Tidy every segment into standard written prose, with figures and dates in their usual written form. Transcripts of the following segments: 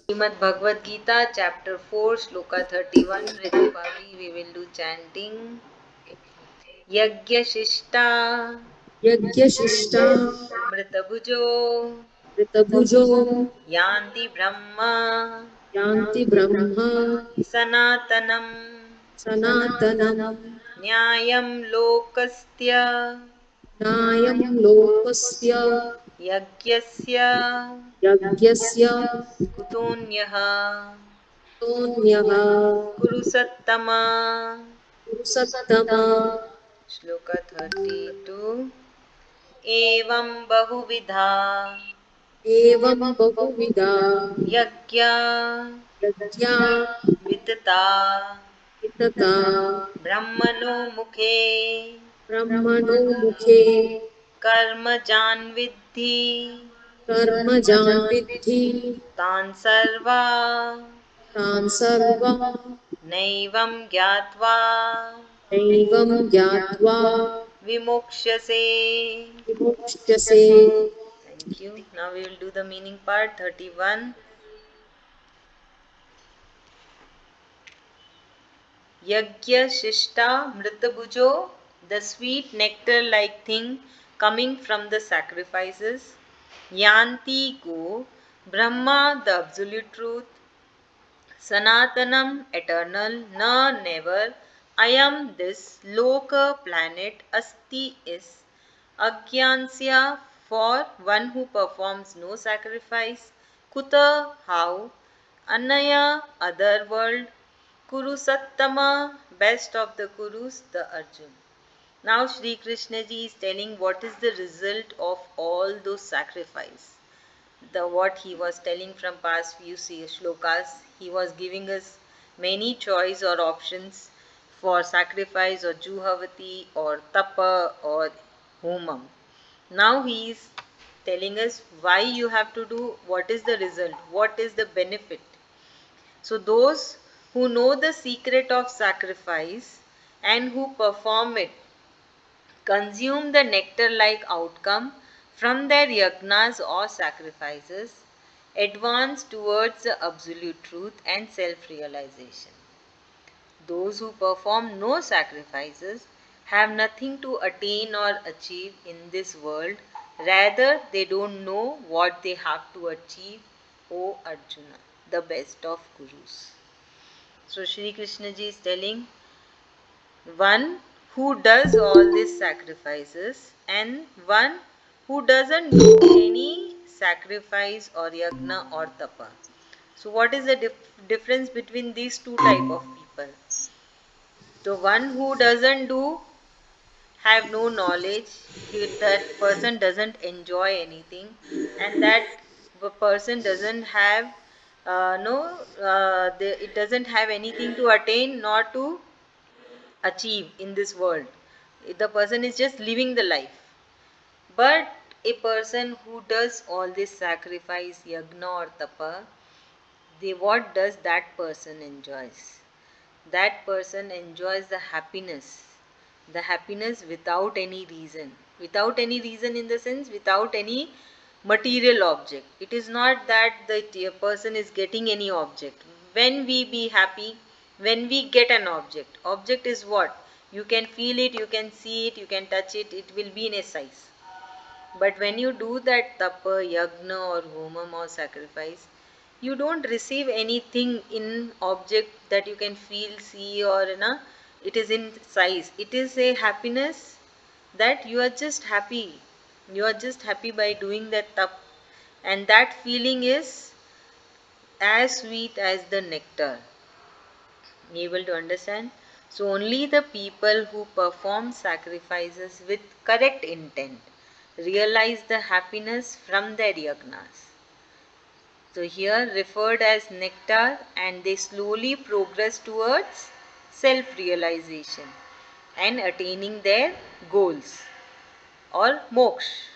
Srimad Bhagawad Gita, Chapter 4, Sloka 31. Ritupali, we will do chanting. Yagyashishta यज्ञशिष्टा Mritabhujo ऋतभुजो Yanti Brahma यान्ति ब्रह्म Sanatanam सनातनम् Nyayam Lokastya नायं लोकस्य Yagyasya यज्ञस्य Kutonyah तोऽन्यः Kurusattama. पुरुषत्तमा Shloka 32. एवं बहुविधा एवं बहुविधा यज्ञा यज्ञा वितता वितता ब्रह्मणो मुखे ब्रह्मणो मुखे कर्मजान् विद्धि कर्मजान् विद्धि तान् सर्वा तान् सर्वान् नैवं ज्ञात्वा नैवं ज्ञात्वा विमुक्ष्यसे. विमुच्यसे. Thank you. Now we will do the meaning part 31. Yagya Shishta Mritabhujo, the sweet nectar like thing coming from the sacrifices. Yanti go, Brahma, the absolute truth. Sanatanam, eternal, na, never. I am this, Loka, planet, Asti is. Agyansya, for one who performs no sacrifice. Kuta, how. Anaya, other world. Kuru Sattama, best of the Kurus, the Arjun. Now Shri Krishna ji is telling what is the result of all those sacrifice. The what he was telling from past few shlokas, he was giving us many choice or options for sacrifice or juhavati or tapa or homam. Now he is telling us why you have to do, what is the result, what is the benefit. So those who know the secret of sacrifice and who perform it consume the nectar like outcome from their yagnas or sacrifices, advance towards the absolute truth and self realization. Those who perform no sacrifices have nothing to attain or achieve in this world, rather, they don't know what they have to achieve, O Arjuna, the best of Gurus. So, Shri Krishna ji is telling one who does all these sacrifices and one who doesn't do any sacrifice or yagna or tapa. So what is the difference between these two type of people? So one who doesn't do, have no knowledge, that person doesn't enjoy anything, and that person doesn't have it doesn't have anything to attain nor to achieve in this world. The person is just living the life. But a person who does all this sacrifice, yagna or tapa, what does that person enjoys? That person enjoys the happiness. The happiness without any reason. Without any reason in the sense, without any material object. It is not that the person is getting any object. When we be happy, when we get an object. Object is what? You can feel it, you can see it, you can touch it, it will be in a size. But when you do that tapa, yagna or homam or sacrifice, you don't receive anything in object that you can feel, see or it is in size. It is a happiness that you are just happy. You are just happy by doing that tap. And that feeling is as sweet as the nectar. Able to understand? So only the people who perform sacrifices with correct intent realize the happiness from their yagnas. So here referred as nectar, and they slowly progress towards self-realization and attaining their goals or moksha.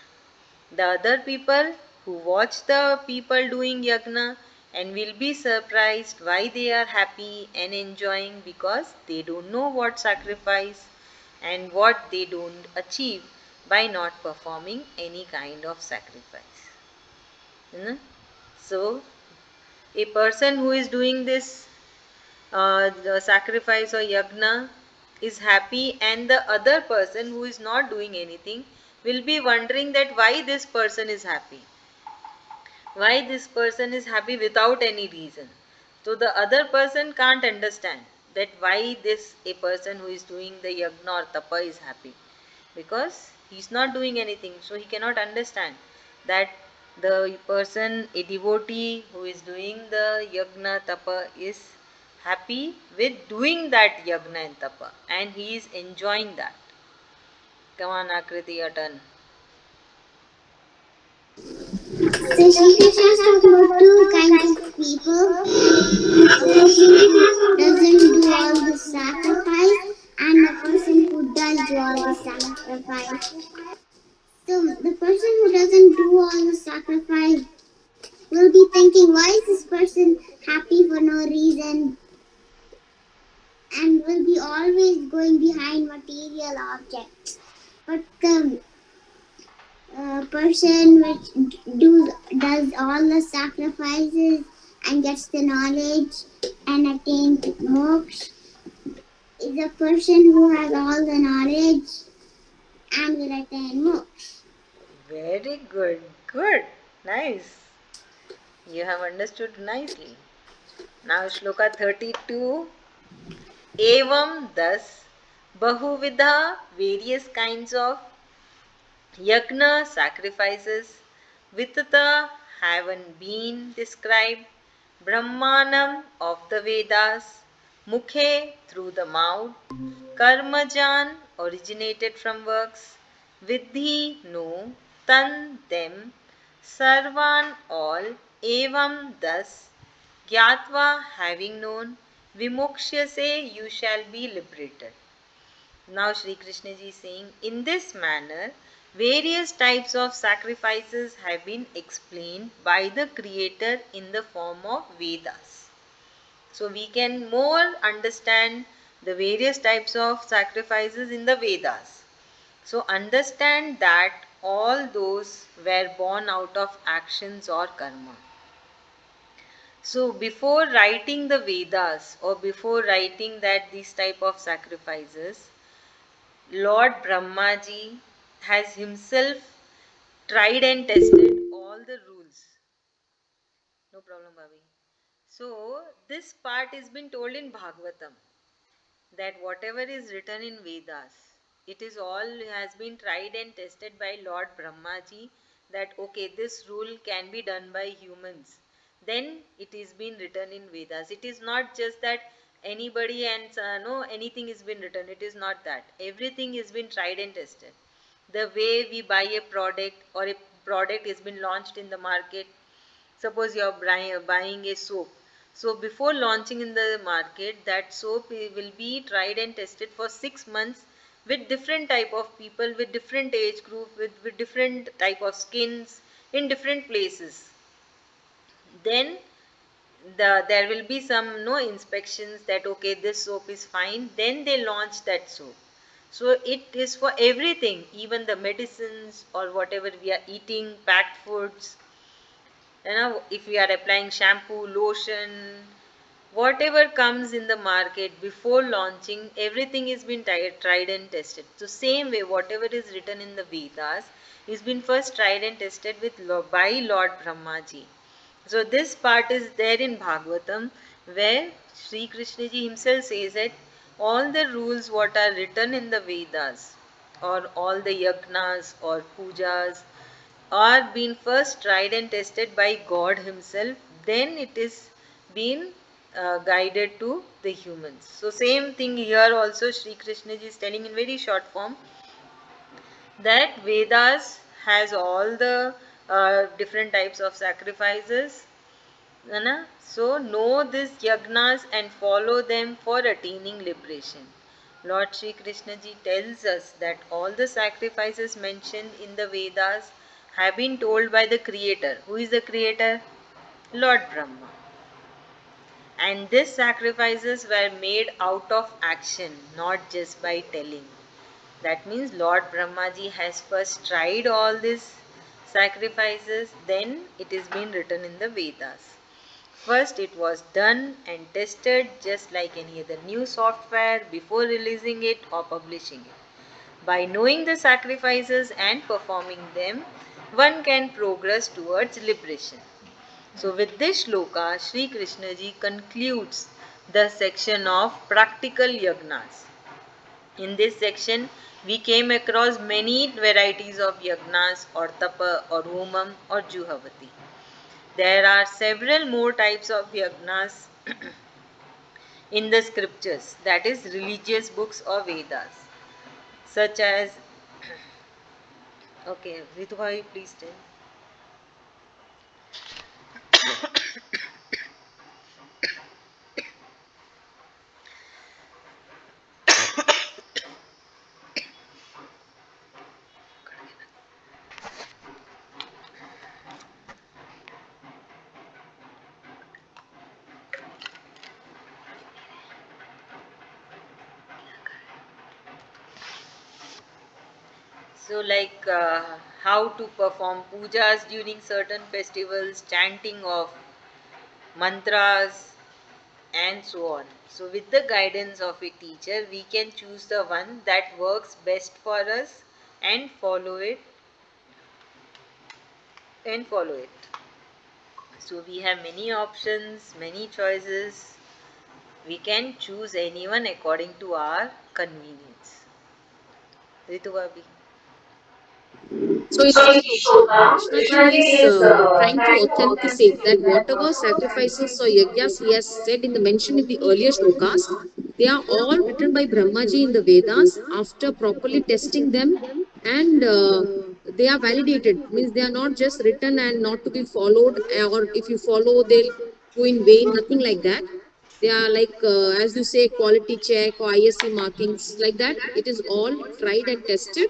The other people who watch the people doing yagna and will be surprised why they are happy and enjoying, because they don't know what sacrifice and what they don't achieve by not performing any kind of sacrifice. You know? So A person who is doing this the sacrifice or yagna is happy, and the other person who is not doing anything will be wondering that why this person is happy, why this person is happy without any reason. So the other person can't understand that why this a person who is doing the yagna or tapa is happy, because he's not doing anything, so he cannot understand that the person, a devotee who is doing the yagna tapa, is happy with doing that yagna and tapa, and he is enjoying that. Come on, Akriti, your turn. So Shri Krishna is talking about two kinds of people. A person who doesn't do all the sacrifice and a person who does do all the sacrifice. So the person who doesn't do all the sacrifice will be thinking, why is this person happy for no reason? And will be always going behind material objects. But the person which does all the sacrifices and gets the knowledge and attains moksha is a person who has all the knowledge and will attain moksha. Very good, good, nice. You have understood nicely. Now Shloka 32. Evam thus Bahuvidha, various kinds of yagna sacrifices Vitata haven't been described. Brahmanam of the Vedas, Mukhe through the mouth, Karmajan originated from works, Vidhi no, Tan them, Sarvan all, Evam thus, Gyatva having known, Vimokshase you shall be liberated. Now Shri Krishna ji is saying, in this manner, various types of sacrifices have been explained by the Creator in the form of Vedas. So we can more understand the various types of sacrifices in the Vedas. So understand that all those were born out of actions or karma. So before writing the Vedas, or before writing that these type of sacrifices, Lord Brahmaji has himself tried and tested all the rules. No problem, Bhavi. So, this part is been told in Bhagavatam, that whatever is written in Vedas, it is all has been tried and tested by Lord Brahmaji, that okay, this rule can be done by humans. Then it is been written in Vedas. It is not just that anybody and no anything is been written. It is not that. Everything is been tried and tested. The way we buy a product, or a product has been launched in the market. Suppose you are buying a soap. So before launching in the market, that soap will be tried and tested for 6 months with different type of people, with different age group, with different type of skins in different places. Then there will be some no inspections that okay, this soap is fine. Then they launch that soap. So it is for everything, even the medicines or whatever we are eating, packed foods. If we are applying shampoo, lotion, whatever comes in the market before launching, everything is been tried and tested. So same way, whatever is written in the Vedas is been first tried and tested with by Lord Brahmaji. So this part is there in Bhagavatam, where Sri Krishna ji himself says that all the rules what are written in the Vedas, or all the yagnas or pujas, are being first tried and tested by God Himself, then it is been guided to the humans. So same thing here also Sri Krishna ji is telling in very short form, that Vedas has all the different types of sacrifices. है So know these yagnas and follow them for attaining liberation. Lord Shri Krishna ji tells us that all the sacrifices mentioned in the Vedas have been told by the Creator. Who is the Creator? Lord Brahma. And these sacrifices were made out of action, not just by telling. That means Lord Brahmaji has first tried all these sacrifices, then it is been written in the Vedas. First, it was done and tested just like any other new software before releasing it or publishing it. By knowing the sacrifices and performing them, one can progress towards liberation. So, with this shloka, Shri Krishna ji concludes the section of practical yagnas. In this section, we came across many varieties of yagnas or tapa or homam or juhavati. There are several more types of yagnas in the scriptures, that is, religious books or vedas, such as, okay, Vidhwai, please tell. So, like how to perform pujas during certain festivals, chanting of mantras, and so on. So, with the guidance of a teacher, we can choose the one that works best for us and follow it and follow it. So, we have many options, many choices. We can choose anyone according to our convenience. Ritu Bhabi. So in this shloka, Krishna ji is trying to authenticate that whatever sacrifices or yagyas he has said in the mentioned in the earlier shlokas, they are all written by Brahmaji in the Vedas after properly testing them, and they are validated. Means they are not just written and not to be followed, or if you follow, they'll go in vain. Nothing like that. They are like, as you say, quality check or ISC markings like that. It is all tried and tested,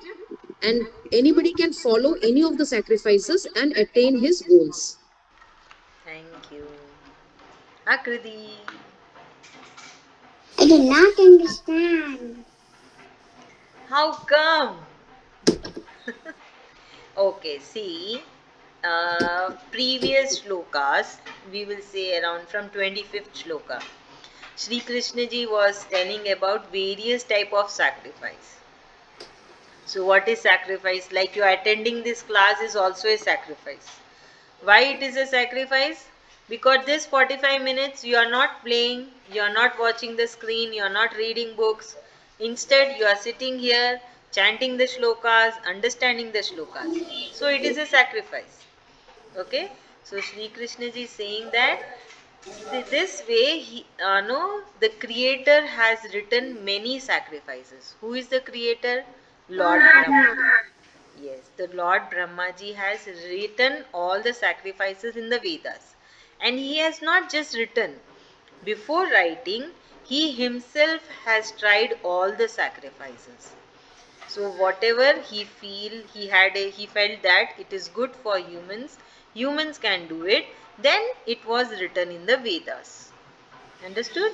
and anybody can follow any of the sacrifices and attain his goals. Thank you. Akriti. I do not understand. How come? Okay, see, previous shlokas, we will say around from 25th shloka, Shri Krishna ji was telling about various type of sacrifice. So what is sacrifice? Like you attending this class is also a sacrifice. Why it is a sacrifice? Because this 45 minutes you are not playing, you are not watching the screen, you are not reading books. Instead, you are sitting here, chanting the shlokas, understanding the shlokas. So it is a sacrifice. Okay? So Sri Krishna ji is saying that this way, no, the Creator has written many sacrifices. Who is the Creator? Lord Brahma. Yes, the Lord Brahmaji has written all the sacrifices in the Vedas. And he has not just written. Before writing, he himself has tried all the sacrifices. So whatever he felt that it is good for humans can do it, then it was written in the Vedas. Understood?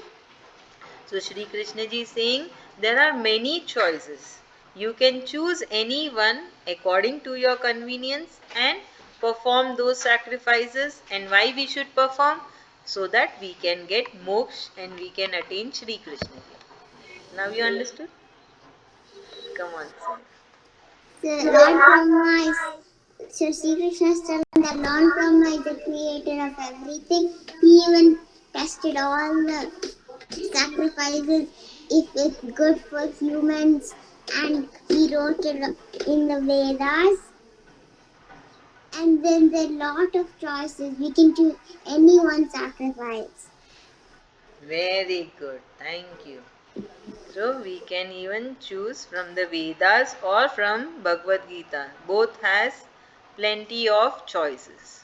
So Shri Krishna ji is saying there are many choices. You can choose any one according to your convenience and perform those sacrifices. And why we should perform? So that we can get moksha and we can attain Shri Krishna ji. Now you understood? Come on, sir. So Lord Brahma is, so Sri Krishna is telling that Lord Brahma is the creator of everything. He even tested all the sacrifices if it's good for humans, and he wrote it in the Vedas. And then there are a lot of choices. We can choose any one sacrifice. Very good. Thank you. So we can even choose from the Vedas or from Bhagavad Gita. Both has plenty of choices.